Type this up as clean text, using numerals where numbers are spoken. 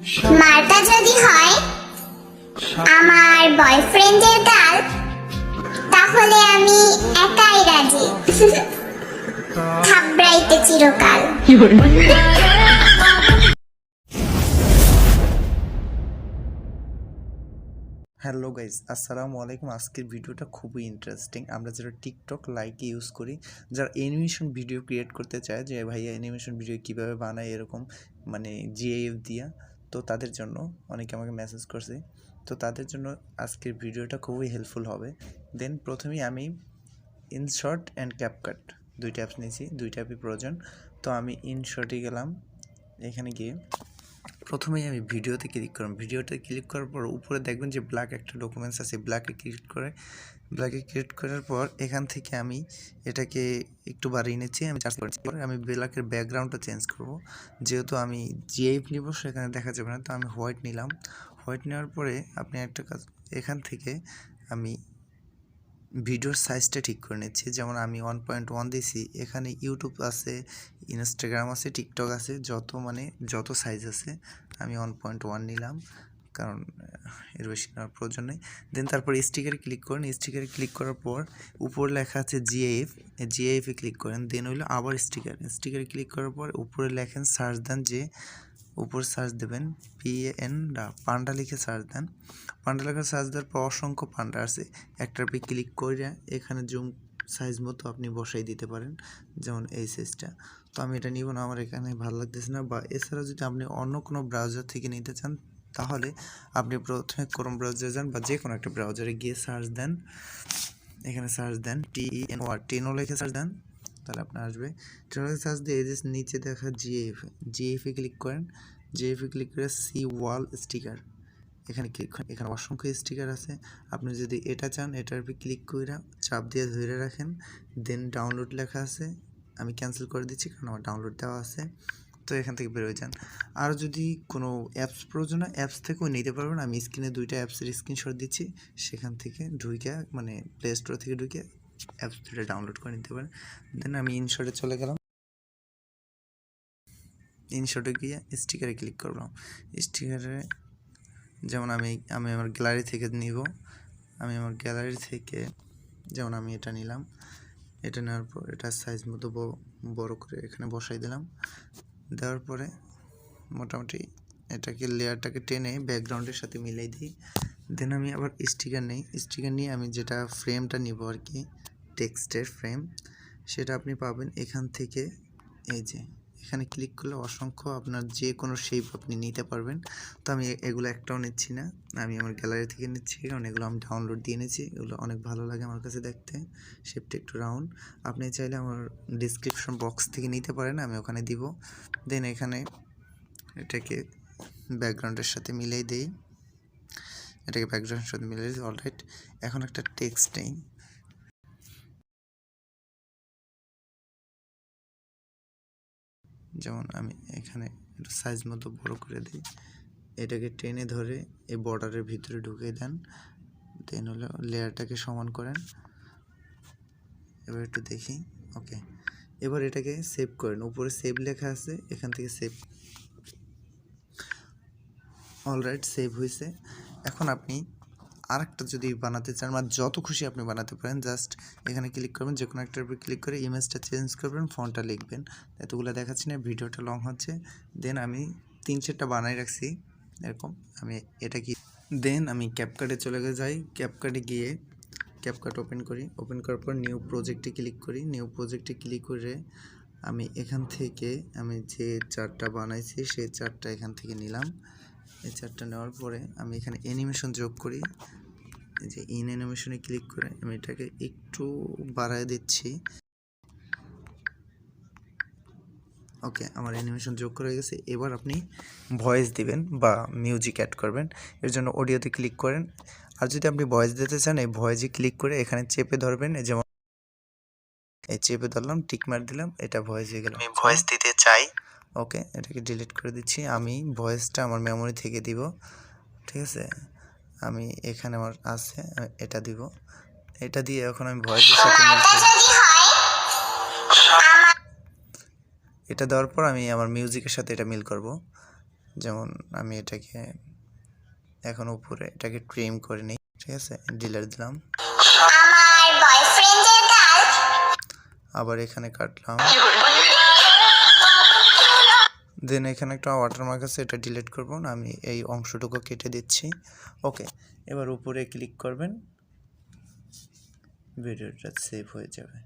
মারটা যদি হয় আমার বয়ফ্রেন্ডের গাল, তাহলে আমি একাই রাজি থাবড়াইতে চিরকাল। হ্যালো গাইজ, আসসালামু আলাইকুম। আজকের ভিডিওটা খুবই ইন্টারেস্টিং। আমরা যারা টিকটক লাইক ইউজ করি, যারা অ্যানিমেশন ভিডিও ক্রিয়েট করতে চায় যে ভাইয়া অ্যানিমেশন ভিডিও কীভাবে বানায় এরকম মানে জিআইএফ দিয়া, তো তাদের জন্য অনেকে আমাকে মেসেজ করছে। তো তাদের জন্য আজকের ভিডিওটা খুবই হেল্পফুল হবে। দেন প্রথমেই আমি ইনশট অ্যান্ড ক্যাপকাট দুইটা অ্যাপস নিয়েছি, দুইটা অ্যাপই প্রয়োজন। তো আমি ইনশটে গেলাম, এখানে গিয়ে প্রথমেই আমি ভিডিওতে ক্লিক করলাম। ভিডিওতে ক্লিক করার পর উপরে দেখবেন যে ব্ল্যাক একটা ডকুমেন্টস আছে, ব্ল্যাকে ক্লিক করার পর এখান থেকে আমি এটাকে একটু বাড়িয়ে নিচ্ছি। আমি চার্জ করেছি, আমি ব্ল্যাকের ব্যাকগ্রাউন্ডটা চেঞ্জ করব। যেহেতু আমি জিআইএফ নিব সেখানে দেখা যাবে না, তো আমি হোয়াইট নিলাম। হোয়াইট নেওয়ার পরে আপনি একটা কাজ, এখান থেকে আমি ভিডিওর সাইজটা ঠিক করে নিচ্ছি। যেমন আমি 1.1 দিছি, এখানে ইউটিউব আছে, ইনস্টাগ্রাম আছে, টিকটক আছে, যত সাইজ আছে আমি 1.1 নিলাম, কারণ এর বেশি নেওয়ার প্রয়োজন নেই। দেন তারপর স্টিকারে ক্লিক করেন। স্টিকারে ক্লিক করার পর উপরে লেখা আছে জিআইএফে ক্লিক করেন। দেন হইলো আবার স্টিকারে ক্লিক করার পর উপরে লেখেন সার্চ দেন, যে উপর সার্চ দেবেন পান্ডা লিখে সার্চ দেন। পান্ডা লেখা সার্চ দেওয়ার পর অসংখ্য পান্ডা আছে, একটার পর ক্লিক করে এখানে জুম সাইজ মতো আপনি বসাই দিতে পারেন, যেমন এই সাইজটা। তো আমি এটা নিব না, আমার এখানে ভালো লাগতেছে না। বা এছাড়া যদি আপনি অন্য কোনো ব্রাউজার থেকে নিতে চান, তাহলে আপনি প্রথমে ক্রোম ব্রাউজারে যান বা যে কোনো একটা ব্রাউজারে গিয়ে সার্চ দেন, এখানে সার্চ দেন টেনো লিখে সার্চ দেন, তাহলে আপনার আসবে। টেনো সার্চ দিয়ে এই যে নিচে দেখা জিএফে ক্লিক করেন। জিএফে ক্লিক করে সি ওয়াল স্টিকার, এখানে ক্লিক করেন। এখানে অসংখ্য স্টিকার আছে, আপনি যদি এটা চান এটার উপর ক্লিক করে চাপ দিয়ে ধরে রাখেন। দেন ডাউনলোড লেখা আছে, আমি ক্যান্সেল করে দিচ্ছি কারণ আমার ডাউনলোড দেওয়া আছে। তো এখান থেকে বেরোয় যান। আর যদি কোনো অ্যাপস প্রয়োজন হয় অ্যাপস থেকেও নিতে পারবেন। আমি স্ক্রিনে দুইটা অ্যাপসের স্ক্রিনশট দিচ্ছি, সেখান থেকে ঢুকে মানে প্লে স্টোর থেকে ঢুকে অ্যাপস দুটো ডাউনলোড করে নিতে পারেন। দেন আমি ইনশটে চলে গেলাম। ইনশটে গিয়ে স্টিকারে ক্লিক করলাম। স্টিকারে যেমন আমি আমার গ্যালারি থেকে নিব। আমি আমার গ্যালারি থেকে যেমন আমি এটা নিলাম, এটা নেওয়ার পর এটা সাইজ মতো বড় করে এখানে বসাই দিলাম। দেওয়ার পরে মোটামুটি এটাকে লেয়ারটাকে টেনে ব্যাকগ্রাউন্ডের সাথে মিলাই দিই। দেন আমি আবার স্টিকার নিয়ে আমি যেটা ফ্রেমটা নিব আর কি, টেক্সটের ফ্রেম, সেটা আপনি পাবেন এখান থেকে। এই যে এখানে ক্লিক করলে অসংখ্য আপনার যে কোনো শেপ আপনি নিতে পারবেন। তো আমি এগুলো একটাও নিচ্ছি না, আমি আমার গ্যালারি থেকে নিচ্ছি, কারণ এগুলো আমি ডাউনলোড দিয়ে নিয়েছি। এগুলো অনেক ভালো লাগে আমার কাছে দেখতে, শেপটা একটু রাউন্ড। আপনি চাইলে আমার ডিসক্রিপশন বক্স থেকে নিতে পারেন, আমি ওখানে দিব। দেন এখানে এটাকে ব্যাকগ্রাউন্ডের সাথে মিলাই দেই, অলরাইট। এখন একটা টেক্সট নেই, যেমন আমি এখানে একটু সাইজ মতো বড় করে দিই, এটাকে টেনে ধরে এই বর্ডারের ভিতরে ঢুকিয়ে দেন। দেন হলো লেয়ারটাকে সমান করেন। এবার একটু দেখি, ওকে। এবার এটাকে সেভ করেন, উপরে সেভ লেখা আছে, এখান থেকে সেভ। অলরাইট, সেভ হয়েছে। এখন আপনি আরেকটা যদি বানাতে চান বা যত খুশি আপনি বানাতে পারেন, জাস্ট এখানে ক্লিক করবেন, যে কোনো একটার উপর ক্লিক করে ইমেজটা চেঞ্জ করবেন, ফন্টটা লিখবেন। এতগুলো দেখাচ্ছি না, ভিডিওটা লং হচ্ছে। দেন আমি 3-4টা বানাই রাখছি এরকম। আমি এটা কি দেন আমি ক্যাপকাটে চলে যাই। ক্যাপকাটে গিয়ে ক্যাপকাট ওপেন করার পর নিউ প্রজেক্টে ক্লিক করি। নিউ প্রজেক্টে ক্লিক করে আমি এখান থেকে আমি যে চারটা বানাইছি সেই চারটা এখান থেকে নিলাম। এই চারটা নেওয়ার পরে আমি এখানে অ্যানিমেশন যোগ করি। এই যে ইন অ্যানিমেশনে ক্লিক করে আমি এটাকে একটু বাড়ায় দিচ্ছি। ওকে, আমার অ্যানিমেশন যোগ করা হয়ে গেছে। এবার আপনি ভয়েস দিবেন বা মিউজিক অ্যাড করবেন, এর জন্য অডিওতে ক্লিক করেন। আর যদি আপনি ভয়েস দিতে চান, এই ভয়েসে ক্লিক করে এখানে চেপে ধরবেন, যেমন এই চেপে ধরলাম, টিক মার দিলাম, এটা ভয়েস হয়ে গেল। আমি ভয়েস দিতে চাই, ওকে, এটাকে ডিলিট করে দিচ্ছি। আমি ভয়েসটা আমার মেমোরি থেকে দিব, ঠিক আছে। আমি এখানে আমার আছে, এটা দিব। এটা দিয়ে এখন আমি ভয়েসের সাথে এটা দেওয়ার পর আমি আমার মিউজিকের সাথে এটা মিল করব। যেমন আমি এটাকে এখন উপরে এটাকে ট্রিম করে নিই, ঠিক আছে, ডিলিট দিলাম। আমার বয়ফ্রেন্ডের গাল আবার এখানে কাটলাম, দেন এখানে একটা ওয়াটারমার্ক আছে, এটা ডিলিট করব না, আমি এই অংশটুকু কেটে দিচ্ছি। ওকে, এবার উপরে ক্লিক করবেন, ভিডিওটা সেভ হয়ে যাবে।